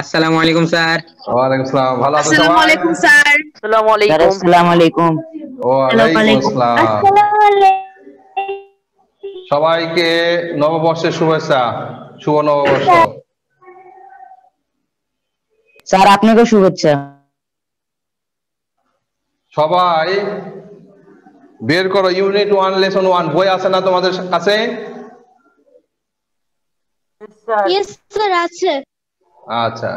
আসসালামু আলাইকুম স্যার। ওয়ালাইকুম আসসালাম। ভালো আছো আসসালামু সবাই? আলাইকুম স্যার। আসসালামু স্যার আলাইকুম। আসসালামু আলাইকুম। ওয়ালাইকুম আসসালাম। সবাইকে নববর্ষের শুভেচ্ছা, শুভ নববর্ষ। স্যার আপনাকেও শুভেচ্ছা। সবাই বের করো ইউনিট 1 লেসন 1 বই আছে না তোমাদের কাছে? ইয়েস স্যার আছে। আচ্ছা,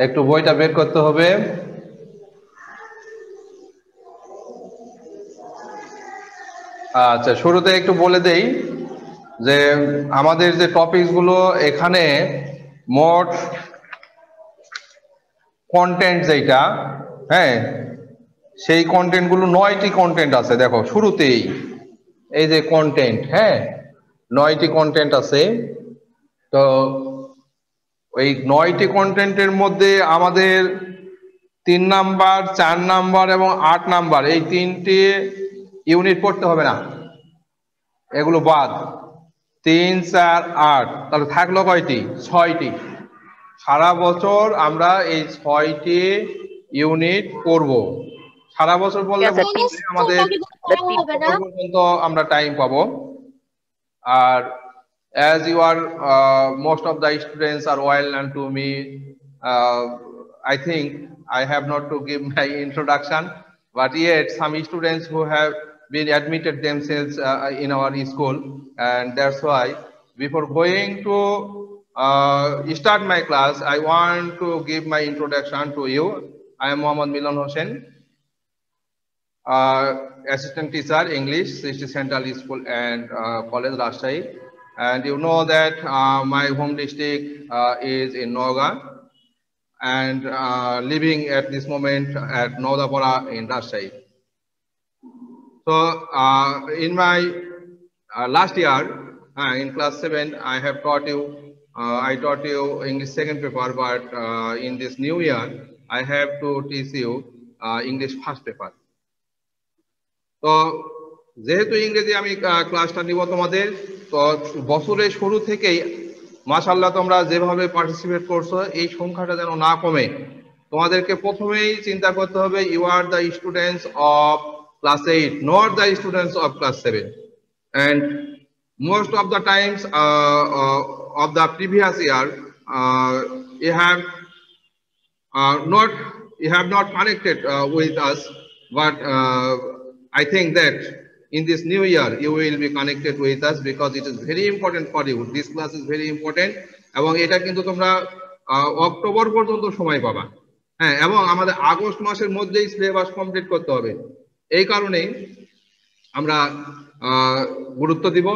একটু বইটা বের করতে হবে। আচ্ছা, শুরুতে একটু বলে দেই যে আমাদের যে টপিকস গুলো এখানে মোট কন্টেন্ট যেটা, হ্যাঁ, সেই কন্টেন্ট গুলো 9টি কন্টেন্ট আছে। দেখো শুরুতেই এই যে কন্টেন্ট, হ্যাঁ, 9টি কন্টেন্ট আছে। তো ওই 9টি কন্টেন্টের মধ্যে আমাদের 3 নাম্বার, 4 নাম্বার এবং 8 নাম্বার এই 3টে ইউনিট পড়তে হবে না, এগুলো বাদ। 3, 4, 8, তাহলে থাকলো কয়টি? 6টি। সারা বছর আমরা এই 6টি ইউনিট করব। সারা বছর বললে আমাদের অক্টোবর পর্যন্ত আমরা টাইম পাবো। আর as you are most of the students are well known to me, I think I have not to give my introduction, but yet some students who have been admitted themselves in our school, and that's why before going to start my class, I want to give my introduction to you. I am Mohammad Milan Hossain, assistant teacher English, Srishti Central School and College Rajshahi. And you know that my home district is in Noga, and living at this moment at Naudapara in Rajshahi. So in my last year in class 7, I have taught you, I taught you English second paper, but in this new year, I have to teach you English first paper. তো যেহেতু ইংরেজি আমি ক্লাসটা নিব তোমাদের, তো বছরের শুরু থেকেই মাশাআল্লাহ তোমরা যেভাবে পার্টিসিপেট করছো এই সংখ্যাটা যেন না কমে। তোমাদেরকে প্রথমেই চিন্তা করতে হবে you are the students of class 8, not the students of class 7, and most of the times of the previous year you have not connected with us, but I think that in this new year you will be connected with us because it is very important for you. This class is very important, এবং এটা কিন্তু তোমরা October পর্যন্ত সময় পাবা, হ্যাঁ, এবং আমাদের আগস্ট মাসের মধ্যেই সিলেবাস কমপ্লিট করতে হবে। এই কারণে আমরা গুরুত্ব দিব,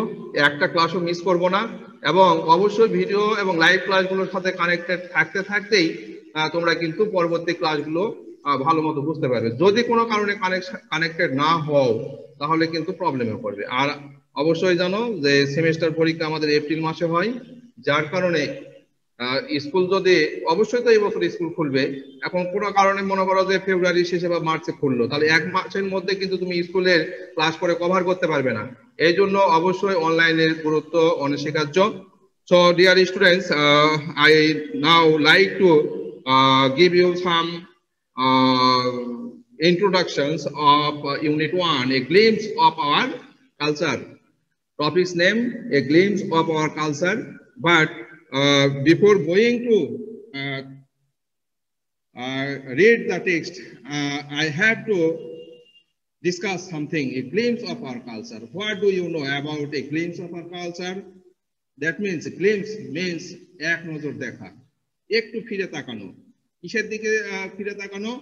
একটা ক্লাসও মিস করব না, এবং অবশ্যই ভিডিও এবং লাইভ ক্লাসগুলোর সাথে কানেক্টেড থাকতে থাকতেই তোমরা কিন্তু পরবর্তী ক্লাসগুলো ভালো মতো বুঝতে পারবে। যদি কোনো কারণে কানেক্টেড না হও তাহলে কিন্তু প্রবলেমে পড়বে। আর অবশ্যই জানো যে সেমিস্টার পরীক্ষা আমাদের এপ্রিল মাসে হয়, যার কারণে স্কুল যদি অবশ্যই তো এই বছর স্কুল খুলবে, এখন কোনো কারণে মনে করো যে ফেব্রুয়ারি শেষে বা মার্চে খুললো, তাহলে এক মাসের মধ্যে কিন্তু তুমি স্কুলের ক্লাস করে কভার করতে পারবে না। এই জন্য অবশ্যই অনলাইনের গুরুত্ব অনস্বীকার্য। So dear students, I now like to give you some introductions of Unit 1, a glimpse of our culture. Topic's name, a glimpse of our culture. But before going to read the text, I have to discuss something, a glimpse of our culture. What do you know about a glimpse of our culture? That means glimpse means এক নজর দেখা, একটু ফিরে তাকানো। কিসের দিকে ফিরে তাকানো?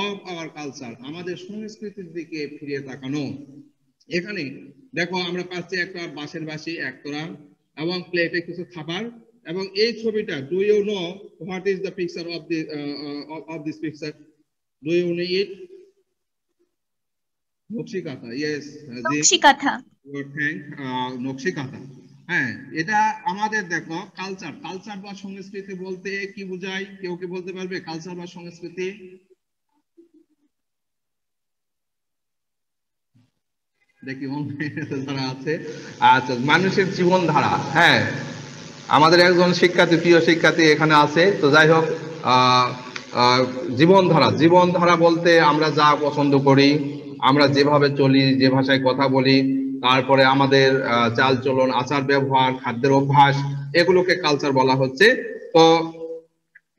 of our culture, আমাদের সংস্কৃতির দিকে ফিরে তাকানো। এখানে দেখো আমরা পাচ্ছি একটা বাঁশের বাঁশি, একতরা, এবং প্লেটে কিছু খাবার, এবং এই ছবিটা, do you know what is the picture of this picture? Do you know it? Nakshi kantha. Yes, nakshi kantha. Nakshi kantha. হ্যাঁ, এটা আমাদের দেখো কালচার। কালচার বা সংস্কৃতি বলতে কি বোঝায়? কেউ কি বলতে পারবে কালচার বা সংস্কৃতি? দেখি যারা আছে। আচ্ছা, মানুষের জীবনধারা। হ্যাঁ, আমাদের একজন শিক্ষার্থী, প্রিয় শিক্ষার্থী এখানে আছে। তো যাই হোক, আহ আহ জীবনধারা বলতে আমরা যা পছন্দ করি, আমরা যেভাবে চলি, যে ভাষায় কথা বলি, তারপরে আমাদের চাল চলন, আচার ব্যবহার, খাদ্যের অভ্যাস, এগুলোকে কালচার বলা হচ্ছে। তো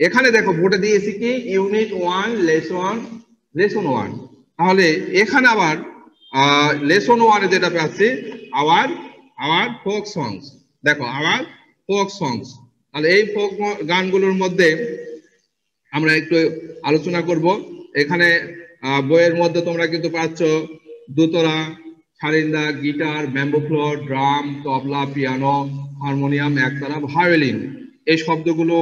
এখানে দেখো বোর্ডে দিয়েছি কি ইউনিট 1 লেসন 1। তাহলে এখানে আবার লেসন 1 এ যেটা পাচ্ছি আওয়ার ফোক সংস। দেখো আওয়ার ফোক সংস, তাহলে এই ফোক গানগুলোর মধ্যে আমরা একটু আলোচনা করব। এখানে বইয়ের মধ্যে তোমরা কিন্তু পাচ্ছ দোতরা, সারিন্দা, গিটার, ব্যাম্বো ফ্লোর, ড্রাম, তবলা, পিয়ানো, হারমোনিয়াম, একতারা, ভায়োলিন। এই শব্দগুলো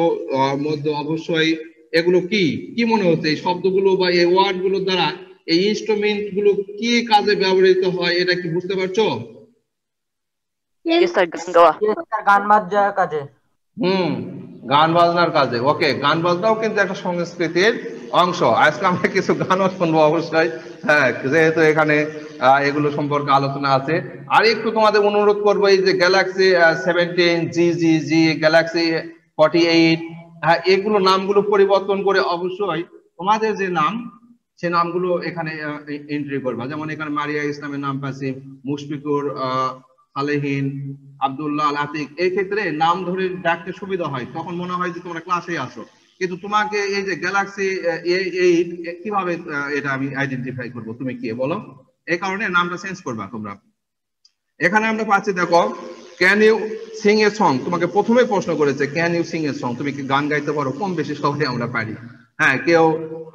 মধ্যে অবশ্যই এগুলো কি কি মনে হচ্ছে এই শব্দগুলো বা এই ওয়ার্ড গুলোর দ্বারা এই ইনস্ট্রুমেন্ট গুলো কি কাজে ব্যবহৃত হয়, এটা কি বুঝতে পারছো? গান বাজনার কাজে। গান বাজনার কাজে। ওকে, গান বাজনাও কিন্তু একটা সংস্কৃতির অংশ। আজকে আমরা কিছু গানও শুনবো অবশ্যই, হ্যাঁ, যেহেতু এখানে এগুলো সম্পর্কে আলোচনা আছে। আর একটু তোমাদের অনুরোধ করবো, এই যে গ্যালাক্সি 17, জি, গ্যালাক্সি 48, হ্যাঁ, এগুলো নামগুলো পরিবর্তন করে অবশ্যই তোমাদের যে নাম, সে নামগুলো এখানে এন্ট্রি করবা। যেমন এখানে মারিয়া ইসলামের নাম পাচ্ছি, মুশফিকুর, সালেহীন, আব্দুল্লাহ, আতিক। এই ক্ষেত্রে নাম ধরে ডাকতে সুবিধা হয়, তখন মনে হয় যে তোমরা ক্লাসে আসো। কিন্তু তোমাকে এই যে গ্যালাক্সি 8 কিভাবে এটা আমি আইডেন্টিফাই করব, তুমি কি বলো? এই কারণে নামটা চেঞ্জ করবা তোমরা। এখানে আমরা পাচ্ছি দেখো can you sing a song. তোমাকে প্রথমে প্রশ্ন করেছে can you sing a song, তুমি কি গান গাইতে পারো? কম বেশি সবাই আমরা পারি, হ্যাঁ, কেউ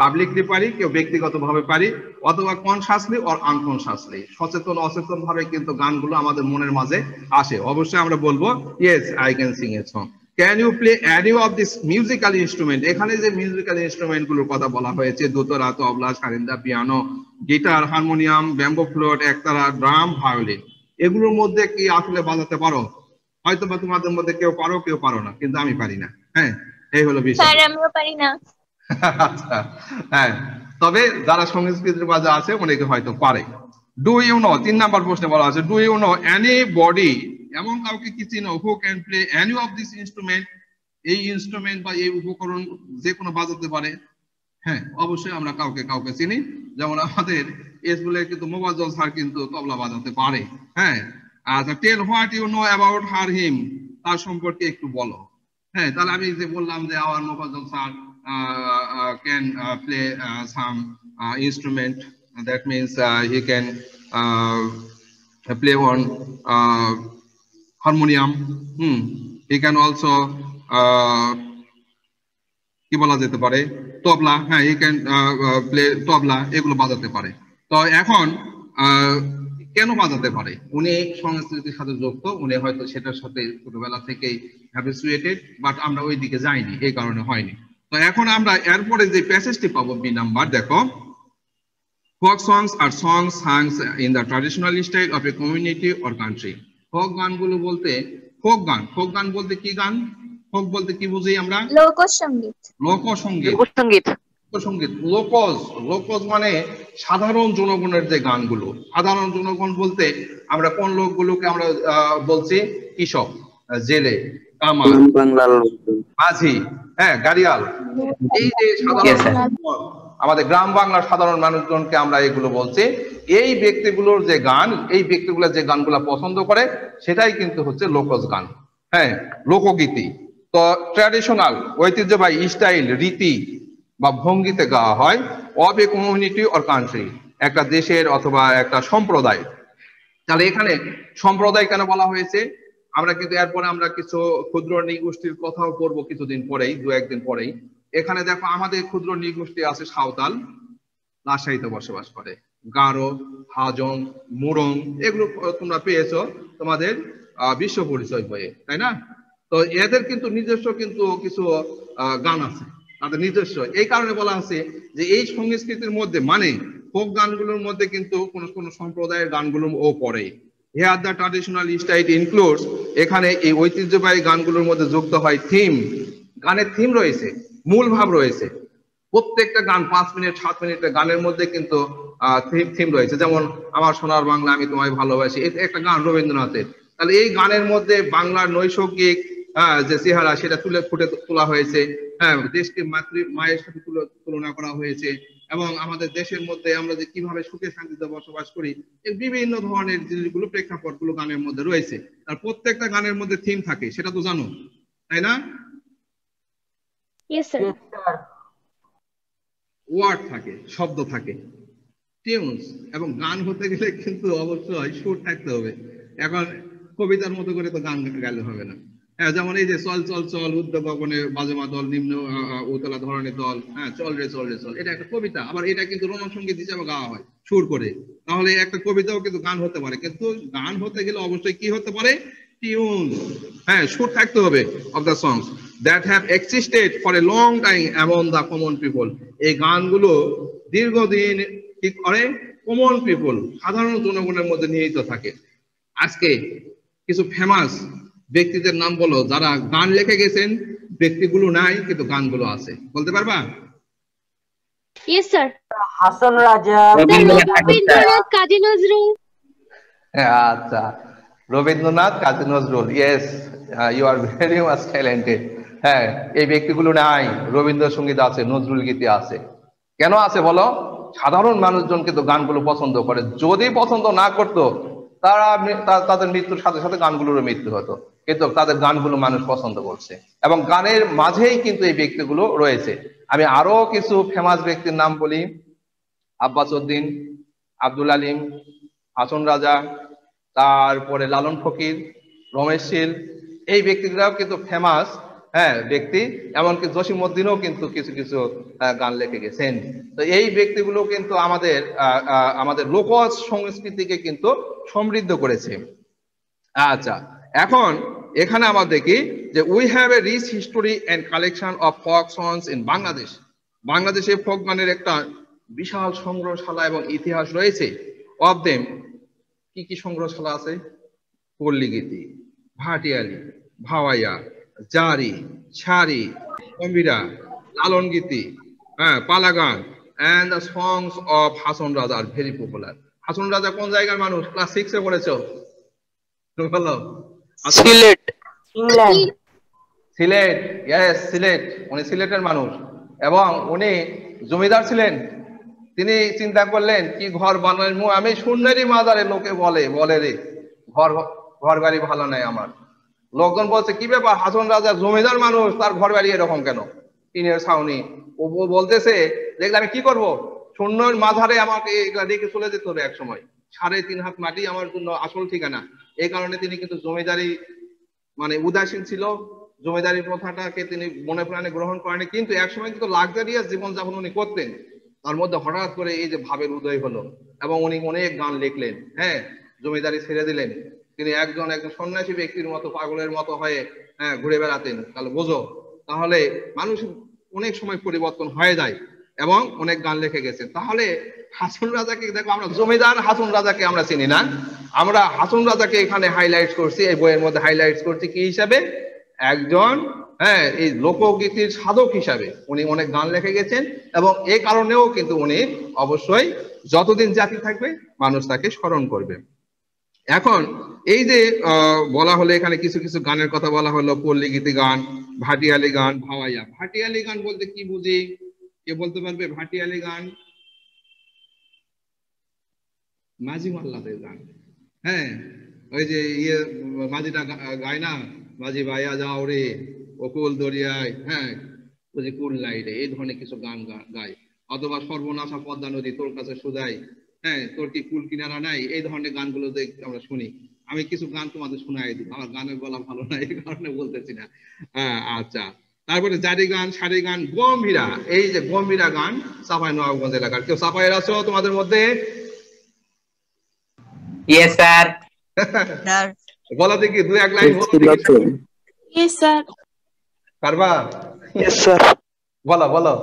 পাবলিকলি পারি, কেউ ব্যক্তিগতভাবে পারি, অথবা কনসাসলি অর আনকনসাসলি, সচেতন অচেতন ভাবে কিন্তু গানগুলো আমাদের মনের মাঝে আসে। অবশ্যই আমরা বলবো yes I can sing a song. Can you play any of this musical instrument. এখানে যে মিউজিক্যাল ইনস্ট্রুমেন্ট গুলোর কথা বলা হয়েছে, দোতরা, তবলা, সারিন্দা, piano, guitar, harmonium, bamboo flute, একতারা, ড্রাম, ভায়োলিন, এগুলোর মধ্যে কি আসলে বাজাতে পারো? হয়তো বা তোমাদের মধ্যে কেউ পারো, কেউ পারো না, কিন্তু আমি পারি না। হ্যাঁ, এই হলো বিষয়। স্যার আমিও পারি না। আচ্ছা, হ্যাঁ, তবে যারা সংস্কৃতির মাঝে আছে অনেকে হয়তো পারে। ডু ইউ নো, 3 নাম্বার প্রশ্নে বলা আছে do you know anybody, এমন কাউকে কি চিনো who can play any of this instrument, এই ইনস্ট্রুমেন্ট বা এই উপকরণ যে কোনো বাজাতে পারে? হ্যাঁ, অবশ্যই আমরা কাউকে কাউকে চিনি। যেমন আমাদের স্কুলে কিন্তু মোবাজ্জল স্যার কিন্তু তবলা বাজাতে পারে। হ্যাঁ, আচ্ছা, tell what you know about her him, তার সম্পর্কে একটু বলো। হ্যাঁ, তাহলে আমি যে বললাম যে our Mobazzal sir can play some instrument, that means he can play on harmonium. He can also কি বলা যেতে পারে তবলা, হ্যাঁ, he can play তবলা, এগুলো বাজাতে পারে। তো এখন কেন বাজাতে পারে? উনি সংস্কৃতির সাথে যুক্ত, উনি হয়তো সেটার সাথে ছোটবেলা থেকেই হ্যাবিচুয়েটেড, বাট আমরা ওই দিকে যাইনি, এই কারণে হয়নি। তো এখন আমরা এরপরে যে প্যাসেজটি পাবো, বি নাম্বার, দেখো ফোক সংস আর songs sung in the traditional style of a community or country. Folk গানগুলো বলতে, ফোক গান বলতে কি গান? ফোক বলতে কি বুঝি আমরা? লোকসঙ্গীত। লোকজ মানে সাধারণ জনগণের যে গানগুলো। সাধারণ জনগণ বলতে আমরা কোন লোকগুলোকে আমরা বলছি? কৃষক, জেলে, কামার, মাঝি, হ্যাঁ, গাড়িয়াল। এই যে সাধারণ আমাদের গ্রাম বাংলার সাধারণ মানুষজনকে আমরা এগুলো বলছি। এই ব্যক্তিগুলোর যে গান, এই ব্যক্তিগুলো যে গানগুলো পছন্দ করে, সেটাই কিন্তু হচ্ছে লোকজ গান, হ্যাঁ, লোকগীতি। তো ট্র্যাডিশনাল, ঐতিহ্যবাহী স্টাইল, রীতি বা ভঙ্গিতে গাওয়া হয় of a community or country, একটা দেশের অথবা একটা সম্প্রদায়। তাহলে এখানে সম্প্রদায় কেন বলা হয়েছে? আমরা কিন্তু এরপরে আমরা কিছু ক্ষুদ্র নৃগোষ্ঠীর কথাও পড়বো কিছুদিন পরেই, 2-1 দিন পরেই। এখানে দেখো আমাদের ক্ষুদ্র নৃগোষ্ঠী আছে সাঁওতাল, রাজশাহীতে বসবাস করে, গারো, হাজং, মুরং, এগুলো তোমরা পেয়েছো তোমাদের বিশ্ব পরিচয় বইয়ে, তাই না? তো এদের কিন্তু নিজস্ব কিন্তু কিছু গান আছে, তাদের নিজস্ব। এই কারণে বলা আছে যে এই সংস্কৃতির মধ্যে, মানে ফোক গানগুলোর মধ্যে কিন্তু কোন কোন সম্প্রদায়ের গানগুলো ও পড়ে। Here the traditional style includes, এখানে এই ঐতিহ্যবাহী গানগুলোর মধ্যে যুক্ত হয় থিম, গানের থিম রয়েছে, মূল ভাব রয়েছে। প্রত্যেকটা গান 5 মিনিট 7 মিনিটের গানের মধ্যে কিন্তু থিম রয়েছে। যেমন আমার সোনার বাংলা আমি তোমায় ভালোবাসি, এটা একটা গান রবীন্দ্রনাথের। তাহলে এই গানের মধ্যে বাংলার নৈসর্গিক যে চেহারা সেটা ফুটে তোলা হয়েছে। হ্যাঁ, দেশকে মায়ের সাথে তুলনা করা হয়েছে, এবং আমাদের দেশের মধ্যে আমরা যে কিভাবে সুখে শান্তিতে বসবাস করি, এই বিভিন্ন ধরনের জিনিসগুলো প্রেক্ষাপটগুলো গানের মধ্যে রয়েছে। আর প্রত্যেকটা গানের মধ্যে থিম থাকে, সেটা তো জানো, তাই না? Yes, sir. Yes, sir. Word থাকে, শব্দ থাকে, টিউনস, এবং গান হতে গেলে কিন্তু অবশ্যই সুর থাকতে হবে। এখন কবিতার মতো করে তো গান গাইলে হবে না। হ্যাঁ, যেমন এই যে চল চল চল উদ্যোগ ভবনে বাজেমা দল, নিম্ন উতলা ধরনের দল, হ্যাঁ চল রে চল রে চল, এটা একটা কবিতা, আবার এটা কিন্তু রণসঙ্গীত হিসাবে গাওয়া হয় সুর করে। তাহলে একটা কবিতাও কিন্তু গান হতে পারে, কিন্তু গান হতে গেলে অবশ্যই কি হতে পারে? টিউন, হ্যাঁ সুর থাকতে হবে of the songs that have existed for a long time among the common people. এই গানগুলো দীর্ঘদিন কি করে? কমন পিপল, সাধারণ জনগণের মধ্যে নিহিত থাকে। আজকে কিছু ফেমাস ব্যক্তিদের নাম বলো যারা গান লিখে গেছেন। ব্যক্তিগুলো নাই কিন্তু গানগুলো আছে, বলতে পারবা? Yes, sir. হাসন রাজা, রবীন্দ্রনাথ, কাজী নজরুল। আচ্ছা, Rabindranath, Kazi Nazrul, yes, you are very much talented. হ্যাঁ, এই ব্যক্তিগুলো নাই, রবীন্দ্রসঙ্গীত আছে, নজরুল গীতি আছে। কেন আছে বলো? সাধারণ মানুষজন কিন্তু গানগুলো পছন্দ করে। যদি পছন্দ না করতো, তাদের মৃত্যুর সাথে সাথে গানগুলোরও মৃত্যু হতো, কিন্তু তাদের গানগুলো মানুষ পছন্দ করছে, এবং গানের মাঝেই কিন্তু এই ব্যক্তিগুলো রয়েছে। আমি আরো কিছু ফেমাস ব্যক্তির নাম বলি: আব্বাস উদ্দিন, আব্দুল আলিম, হাসন রাজা, তারপরে লালন ফকির, রমেশ শীল, এই ব্যক্তিরাও কিন্তু ফেমাস ব্যক্তি। এমনকি জসিমউদ্দিনও কিন্তু কিছু কিছু গান লিখে গেছেন। তো এই ব্যক্তিগুলো কিন্তু আমাদের লোক সংস্কৃতিকে কিন্তু সমৃদ্ধ করেছে। আচ্ছা, এখন এখানে আমরা দেখি যে we have a rich history and collection of folk songs in Bangladesh. বাংলাদেশে ফোক গানের একটা বিশাল সংগ্রহশালা এবং ইতিহাস রয়েছে। অফ দেম, কি কি সংগ্রহশালা আছে? পল্লী গীতি, ভাটিয়ালি, ভাওয়াইয়া, জারি, ছাড়ি, গম্ভীরা, লালন গীতি, পালা গান, and the songs of Hason Raja are very popular. Hason Raja কোন জায়গার মানুষ? ক্লাস 6 এ পড়েছো, বলো। সিলেট, ইংল্যান্ড। সিলেট, ইয়েস, সিলেট। উনি সিলেটের মানুষ, এবং উনি জমিদার ছিলেন। তিনি চিন্তা করলেন কি ঘর বানাবো আমি, শূন্যেরই মাজারে লোকে বলে রে ঘর বাড়ি ভালো নাই আমার। লোকজন বলছে কি ব্যাপার, হাসন রাজা জমিদার মানুষ, তার ঘর বাড়ি এরকম কেন, টিনের ছাউনি। ও বলতেছে দেখলে আমি কি করব, শূন্যের মাঝারে আমাকে এগুলা রেখে চলে যেতে হবে এক সময়। 3.5 হাত মাটি আমার জন্য আসল ঠিকানা। এই কারণে তিনি কিন্তু জমিদারি মানে উদাসীন ছিল, জমিদারি প্রথাটাকে তিনি মনে প্রাণে গ্রহণ করেনি। কিন্তু একসময় কিন্তু লাক্সারিয়াস জীবনযাপন উনি করতেন। তার মধ্যে হঠাৎ করে এই যে ভাবের উদয় হলো, এবং উনি অনেক গান লিখলেন। জমিদারি ছেড়ে দিলেন, তিনি একজন সন্ন্যাসী ব্যক্তির মতো, পাগলের মতো হয়ে ঘুরে বেড়াতেন। তাহলে বোঝো, তাহলে মানুষ অনেক সময় পরিবর্তন হয়ে যায়, এবং অনেক গান লিখে গেছেন। তাহলে হাসন রাজাকে দেখো, আমরা জমিদার হাসন রাজাকে আমরা চিনি না, আমরা হাসন রাজাকে এখানে হাইলাইট করছি, এই বইয়ের মধ্যে হাইলাইট করছি কি হিসাবে? একজন এই লোকগীতির সাধক হিসাবে উনি অনেক গান লিখে গেছেন, এবং এই কারণেও কিন্তু উনি অবশ্যই যতদিন জাতি থাকবে মানুষ তাকে স্মরণ করবে। এখন এই যে বলা হলো, এখানে কিছু কিছু গানের কথা বলা হলো, পল্লী গীতি গান, ভাটিয়ালি গান, ভাওয়াইয়া। ভাটিয়ালি গান বলতে কি বুঝি, কে বলতে পারবে? ভাটিয়ালি গান মাঝি মাল্লাদের গান। ওই যে মাঝিটা গায় না, মাঝি ভাইয়া যাও রে অকুল দরিয়ায়, ওই যে কুল লাই রে, এই ধরনের কিছু গান গায়। অথবা সর্বনাশা পদ্মা নদী তোর কাছে সুদাই, তোর কি কুল কিনারা নাই, এই ধরনের গানগুলো আমরা শুনি। আমি কিছু গান তোমাদের শোনাই দিই, আমার গানের গলা ভালো না এই কারণে বলতেছি না। আচ্ছা, তারপরে জারি গান, সারি গান, গম্ভীরা। এই যে গম্ভীরা গান চাপাই নবাবগঞ্জ এলাকার। কেউ চাপাইয়ের আছো তোমাদের মধ্যে? Yes sir. বলো দেখি 2-1 লাইন বলো। Yes, sir. পারবা? Yes sir. বলো বলো।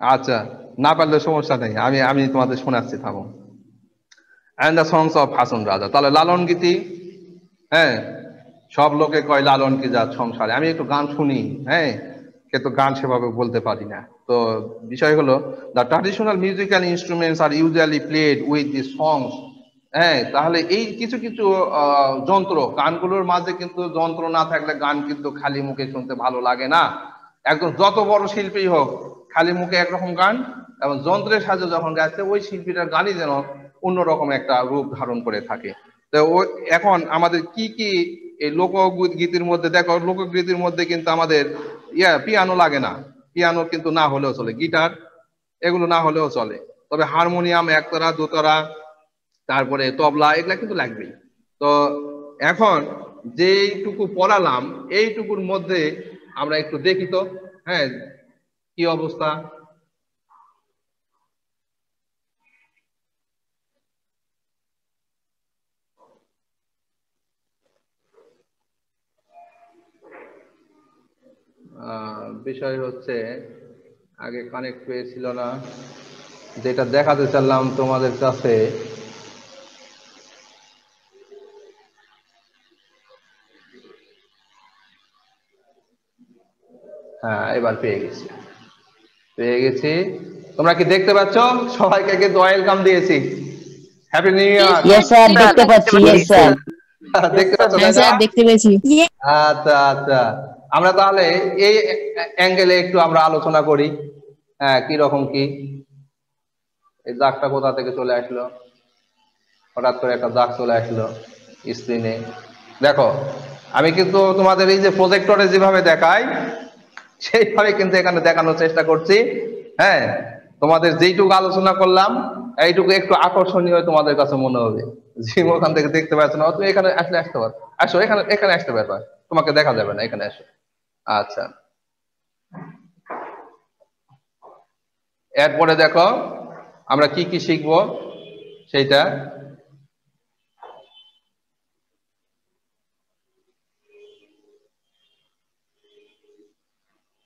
আচ্ছা, না পারলে সমস্যা নেই, আমি তোমাদের শোনাচ্ছি, থামো। And the songs of Hason Raja. তাহলে লালন গীতি, সব লোকে কয় লালন কি জাত সংসারে। আমি একটু গান শুনি, কিন্তু গান সেভাবে বলতে পারি না। তো বিষয় হলো, the traditional musical instruments are usually played with the songs হ্যাঁ, তাহলে এই কিছু কিছু যন্ত্র, গানগুলোর মাঝে কিন্তু যন্ত্র না থাকলে গান কিন্তু খালি মুখে শুনতে ভালো লাগে না। একদম যত বড় শিল্পী হোক, খালি মুখে একরকম গান, এবং যন্ত্রের সাহায্যে যখন গাইছে ওই শিল্পীটার গানই যেন অন্যরকম একটা রূপ ধারণ করে থাকে। তো এখন আমাদের কি কি এই লোকগীতির মধ্যে দেখো, লোকগীতির মধ্যে কিন্তু আমাদের পিয়ানো লাগে না, পিয়ানো কিন্তু না হলেও চলে, গিটার এগুলো না হলেও চলে, তবে হারমোনিয়াম একতারা দোতারা তারপরে তবলা এগুলা কিন্তু লাগবেই। তো এখন যেইটুকু পড়ালাম এইটুকুর মধ্যে আমরা একটু দেখি তো, হ্যাঁ, কি অবস্থা। বিষয় হচ্ছে আগে কানেক্ট পেয়েছিল না, যেটা দেখাতে চাইলাম তোমাদের কাছে। হ্যাঁ, এবার পেয়ে গেছি। তোমরা কি দেখতে পাচ্ছ? সবাইকে কিন্তু ওয়েলকাম দিয়েছি, happy new year. Yes sir, দেখতে পাচ্ছি। ইয়েস স্যার, দেখতে পাচ্ছ? হ্যাঁ স্যার, দেখতে পেয়েছি। আচ্ছা আচ্ছা, আমরা তাহলে এই অ্যাঙ্গেলে একটু আমরা আলোচনা করি। হ্যাঁ, কি রকম কি এই দাগটা কোথা থেকে চলে আসলো? হঠাৎ করে একটা দাগ চলে আসলো স্ক্রিনে। দেখো, আমি কিন্তু তোমাদের এই যে প্রজেক্টরে যেভাবে দেখাই সেইভাবে কিন্তু এখানে দেখানোর চেষ্টা করছি। হ্যাঁ, তোমাদের যেইটুকু আলোচনা করলাম এইটুকু একটু আকর্ষণীয় তোমাদের কাছে মনে হবে। জিম ওখান থেকে দেখতে পাচ্ছ না, তুমি এখানে আসতে পারো, আসো এখানে, এখানে আসতে পারবা, তোমাকে দেখা যাবে না, এখানে আসো। আচ্ছা, এরপরে দেখো আমরা কি কি শিখবো সেইটা।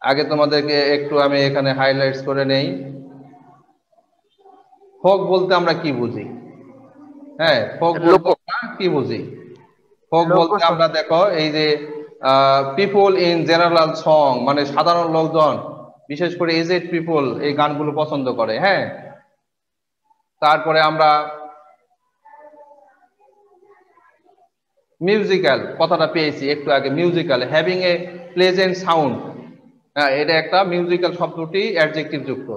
আগে তোমাদেরকে একটু আমি এখানে হাইলাইটস করে নেই। ফোক বলতে আমরা কি বুঝি? হ্যাঁ, ফোক বলতে কি বুঝি? ফোক বলতে আমরা দেখো এই যে পিপল ইন জেনারেল সং, মানে সাধারণ লোকজন, বিশেষ করে এজেড পিপল এই গানগুলো পছন্দ করে। হ্যাঁ, তারপরে আমরা মিউজিক্যাল কথাটা পেয়েছি একটু আগে, musical having a pleasant sound. হ্যাঁ, এটা একটা মিউজিক্যাল শব্দটি অ্যাডজেক্টিভ যুক্ত।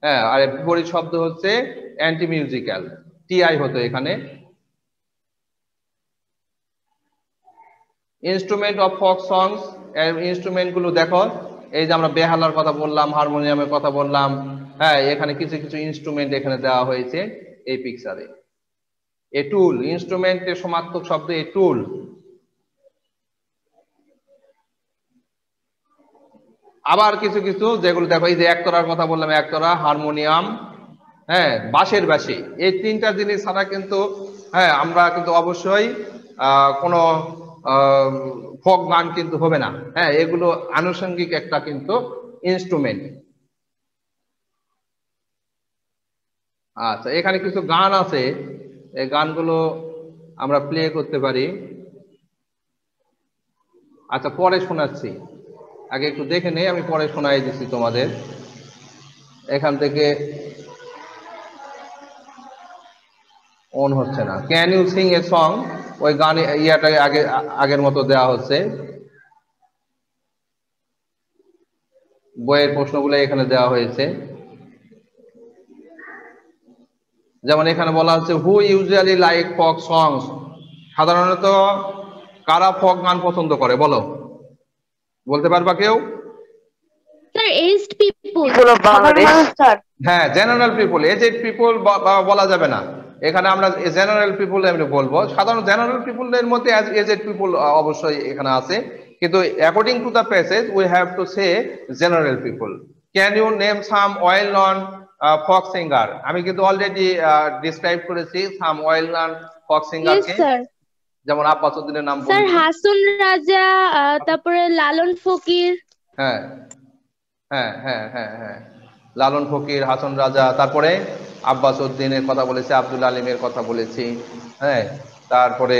হ্যাঁ, আর বিপরীত শব্দ হচ্ছে অ্যান্টি মিউজিক্যাল, টিআই হতো এখানে। Instrument of folk songs, instrument গুলো দেখো, এই যে আমরা বেহালার কথা বললাম, হারমোনিয়ামের কথা বললাম। হ্যাঁ, এখানে কিছু কিছু ইনস্ট্রুমেন্ট এখানে দেওয়া হয়েছে এই পিকচারে। এ টুল, ইনস্ট্রুমেন্টের সমার্থক শব্দ এ টুল। আবার কিছু কিছু যেগুলো দেখো, এই যে একতরার কথা বললাম, একতরা, হারমোনিয়াম, হ্যাঁ, বাঁশের বাঁশি, এই তিনটা জিনিস ছাড়া কিন্তু হ্যাঁ আমরা কিন্তু অবশ্যই কোনো ফোক গান কিন্তু হবে না। হ্যাঁ, এগুলো আনুষঙ্গিক একটা কিন্তু ইনস্ট্রুমেন্ট। আচ্ছা, এখানে কিছু গান আছে, এই গানগুলো আমরা প্লে করতে পারি। আচ্ছা, পরে শোনাচ্ছি, আগে একটু দেখে নেই, আমি পরে শোনাই দিচ্ছি তোমাদের। এখান থেকে অন হচ্ছে না, can you sing a song, ওই গানে ইয়াটা আগে আগের মতো দেওয়া হচ্ছে। বইয়ের প্রশ্নগুলো এখানে দেওয়া হয়েছে। যেমন এখানে বলা হচ্ছে হু ইউজুয়ালি লাইক ফোক সংস, সাধারণত কারা ফোক গান পছন্দ করে বলো, বলতে পারবা কেউ? Sir aged people. হ্যাঁ, জেনারেল পিপল, এজেড পিপল বলা যাবে না, এখানে আমরা জেনারেল পিপল আমি বলবো। সাধারণ জেনারেল পিপলের মধ্যে এজেড পিপল অবশ্যই এখানে আছে, কিন্তু according to the passage we have to say general people. Can you name some well known folk singer? আমি কিন্তু অলরেডি ডিসক্রাইব করেছি সাম ওয়েল নন ফোক সিঙ্গারকে, যেমন আব্বাস উদ্দিনের নাম স্যার হাসন রাজা, তারপরে লালন ফকির। হ্যাঁ হ্যাঁ হ্যাঁ হ্যাঁ হ্যাঁ, লালন ফকির, হাসন রাজা, তারপরে আব্বাস উদ্দিনের কথা বলেছি, আব্দুল আলিমের কথা বলেছি। হ্যাঁ, তারপরে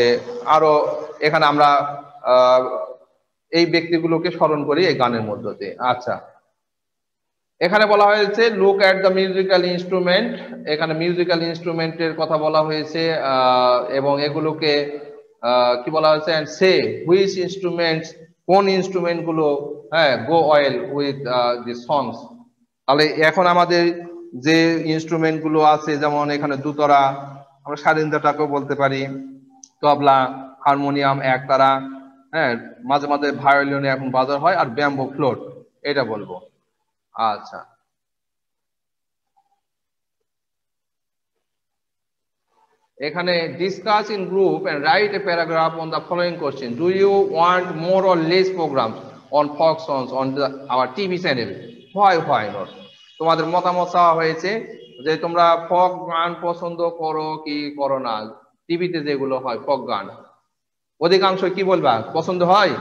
আরো এখানে আমরা এই ব্যক্তিগুলোকে স্মরণ করি এই গানের মধ্য দিয়ে। আচ্ছা, এখানে বলা হয়েছে look at the musical instrument, এখানে মিউজিক্যাল ইনস্ট্রুমেন্টের কথা বলা হয়েছে এবং এগুলোকে কি বলা হয়েছে এন্ড সে হুইচ ইনস্ট্রুমেন্টস, কোন ইনস্ট্রুমেন্ট গুলো হ্যাঁ গো ওয়েল উইথ দি সংস। তাহলে এখন আমাদের যে ইনস্ট্রুমেন্ট গুলো আছে যেমন এখানে দুতরা, আমরা স্বাধীনতাটাকেও বলতে পারি, তবলা, হারমোনিয়াম, একতারা, হ্যাঁ মাঝে মাঝে ভায়োলিনে এখন বাজার হয়, আর ব্যাম্বো ফ্লোট, এটা বলবো। আচ্ছা, এখানে discuss in group and write a paragraph on the following question, do you want more or less programmes on folk songs on our TV channel, why not. তোমাদের মতামত চাওয়া হয়েছে যে তোমরা ফোক গান পছন্দ করো কি করো না, টিভিতে যেগুলো হয় ফোক গান, অধিকাংশ কি বলবা, পছন্দ হয়?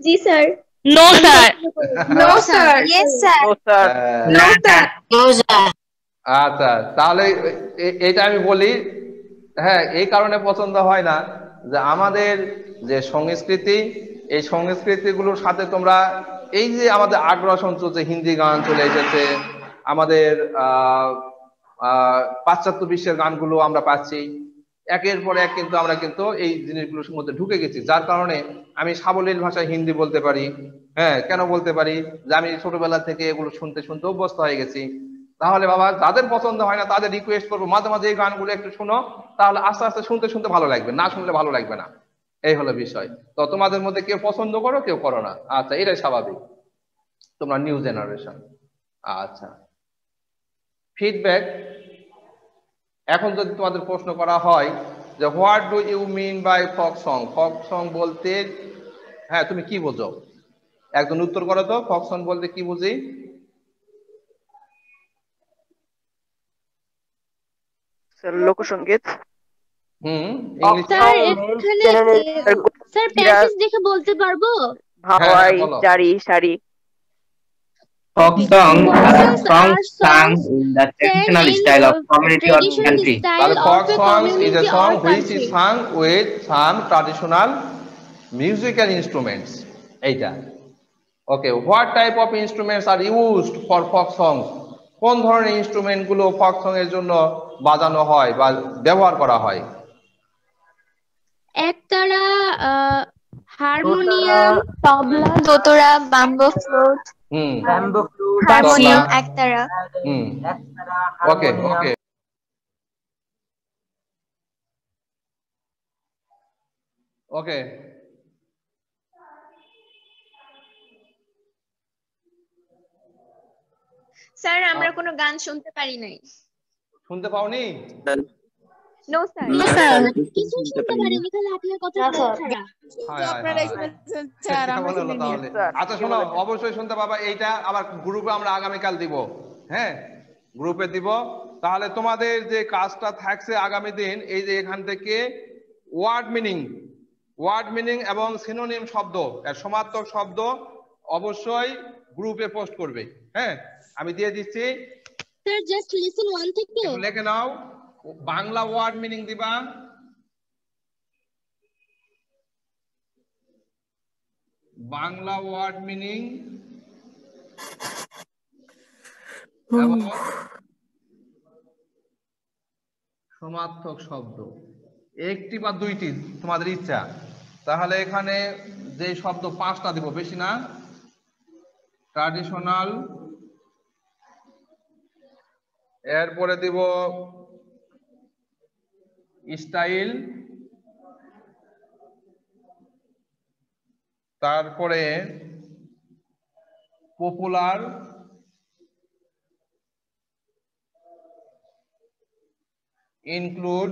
জি sir. No sir. No sir. Yes sir. No, sir. No sir. আচ্ছা, তাহলে এটা আমি বলি, হ্যাঁ এই কারণে পছন্দ হয় না যে আমাদের যে সংস্কৃতি, এই সংস্কৃতিগুলোর সাথে তোমরা এই যে আমাদের আগ্রহ চলছে, হিন্দি গান চলে এসেছে, আমাদের পাশ্চাত্য বিশ্বের গানগুলো আমরা পাচ্ছি একের পর এক, কিন্তু আমরা কিন্তু এই জিনিসগুলোর মধ্যে ঢুকে গেছি, যার কারণে আমি সাবলীল ভাষায় হিন্দি বলতে পারি। হ্যাঁ কেন বলতে পারি, যে আমি ছোটবেলা থেকে এগুলো শুনতে শুনতে অভ্যস্ত হয়ে গেছি। তাহলে বাবা যাদের পছন্দ হয় না তাদের রিকোয়েস্ট করবো মাঝে মাঝে এই গানগুলো একটু শোনো, তাহলে আস্তে আস্তে শুনতে শুনতে ভালো লাগবে, না শুনলে ভালো লাগবে না, এই হলো বিষয়। তো তোমাদের মধ্যে কেউ পছন্দ করো কেউ করো না, আচ্ছা এটাই স্বাভাবিক, তোমরা নিউ জেনারেশন। আচ্ছা, ফিডব্যাক। এখন যদি তোমাদের প্রশ্ন করা হয় যে what do you mean by folk song, folk song বলতে হ্যাঁ তুমি কি বোঝো, একজন উত্তর করো তো, ফোক সং বলতে কি বুঝি? Sir, লোকসঙ্গীত। ইংলিশ। স্যার এখানে স্যার প্যাসেজ দেখে বলতে পারবো? হাওয়াই, বলো। জারি, সারি। Folk songs are songs sung in the traditional style of community or country. তাহলে folk songs is a song which is sung with some traditional musical instruments, এইটা। Okay, what type of instruments are used for folk songs, কোন ধরনের instrument গুলো folk song এর জন্য বাজানো হয় বা ব্যবহার করা হয়? একতারা, হারমোনিয়াম, তবলা, দোতরা, bamboo flute, bamboo flute, harmonium, একতারা। একতারা, okay harmonium. Okay okay, sir আমরা কোনো গান শুনতে পারি নাই। শুনতে পাওনি? No sir. No sir. কিছু শুনতে পারি নি, খালি আপনার কথা ছাড়া। তাহলে আচ্ছা শোনো, অবশ্যই শুনতে পাবা, এইটা আবার গ্রুপে আমরা আগামীকাল দিব, হ্যাঁ গ্রুপে দিব। তাহলে তোমাদের যে কাজটা থাকছে আগামী দিন, এই যে এখান থেকে ওয়ার্ড মিনিং এবং সিনোনিম শব্দ, এর সমার্থক শব্দ অবশ্যই গ্রুপে পোস্ট করবে। হ্যাঁ আমি দিয়ে দিচ্ছি, স্যার জাস্ট লিসেন 1 থেকে একটু লিখে নাও। বাংলা ওয়ার্ড মিনিং দিবা, বাংলা ওয়ার্ড মিনিং এবং সমার্থক শব্দ, একটি বা দুইটি তোমাদের ইচ্ছা। তাহলে এখানে যে শব্দ 5টা দিব, বেশি না। ট্র্যাডিশনাল, এরপরে দিব স্টাইল, তারপরে পপুলার, ইনক্লুড,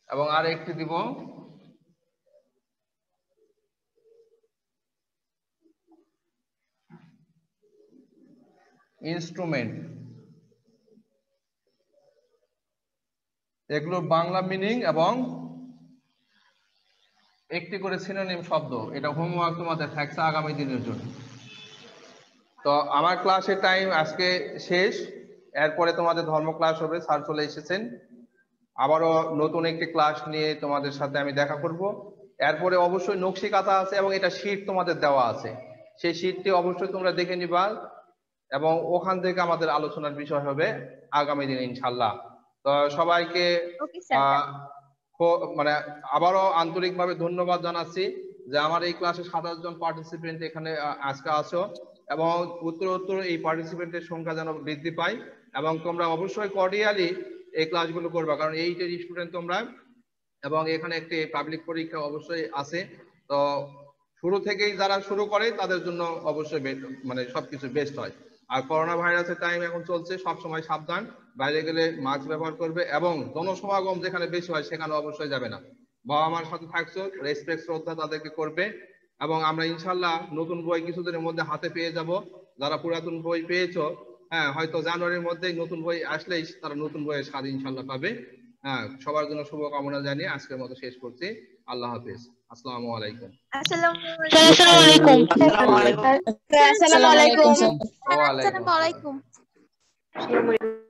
এবং আর একটি দিব ইনস্ট্রুমেন্ট। এগুলো বাংলা মিনিং এবং একটি করে সিনোনিম শব্দ। এটা হোমওয়ার্ক তোমাদের থাকছে আগামী দিনের জন্য। তো আমার ক্লাসের টাইম আজকে শেষ, এরপরে তোমাদের ধর্ম ক্লাস হবে, স্যার চলে এসেছেন। আবারও নতুন একটি ক্লাস নিয়ে তোমাদের সাথে আমি দেখা করব। এরপরে অবশ্যই নকশি কাঁথা আছে এবং এটা শীট তোমাদের দেওয়া আছে, সেই শীটটি অবশ্যই তোমরা দেখে নিবা এবং ওখান থেকে আমাদের আলোচনার বিষয় হবে আগামী দিনে ইনশাআল্লাহ। তো সবাইকে মানে আবারও আন্তরিকভাবে ধন্যবাদ জানাচ্ছি যে আমার এই ক্লাসে 27 জন পার্টিসিপেন্ট এখানে আজকে আছো এবং উত্তর এই পার্টিসিপেন্টের সংখ্যা যেন বৃদ্ধি পায় এবং তোমরা অবশ্যই কর্ডিয়ালি এই ক্লাসগুলো করবা, কারণ 8 এর স্টুডেন্ট তোমরা এবং এখানে একটি পাবলিক পরীক্ষা অবশ্যই আছে। তো শুরু থেকেই যারা শুরু করে তাদের জন্য অবশ্যই মানে সবকিছু বেস্ট হয়। আর করোনা ভাইরাসের টাইম এখন চলছে, সব সময় সাবধান, বাইরে গেলে মাস্ক ব্যবহার করবে এবং জনসমাগম যেখানে বেশি হয় সেখানে অবশ্যই যাবে না। বাবা মার সাথে থাকছো, রেসপেক্ট শ্রদ্ধা তাদেরকে করবে এবং আমরা ইনশাল্লাহ নতুন বই কিছুদিনের মধ্যে হাতে পেয়ে যাব। যারা পুরাতন বই পেয়েছো, হ্যাঁ হয়তো জানুয়ারির মধ্যেই নতুন বই আসলেই তারা নতুন বইয়ের স্বাদ ইনশাল্লাহ পাবে। হ্যাঁ, সবার জন্য শুভকামনা জানিয়ে আজকের মতো শেষ করছি। আল্লাহ হাফেজ, আসসালামু আলাইকুম। আসসালামু আলাইকুম। আসসালামু আলাইকুম। ওয়া আলাইকুম আসসালাম।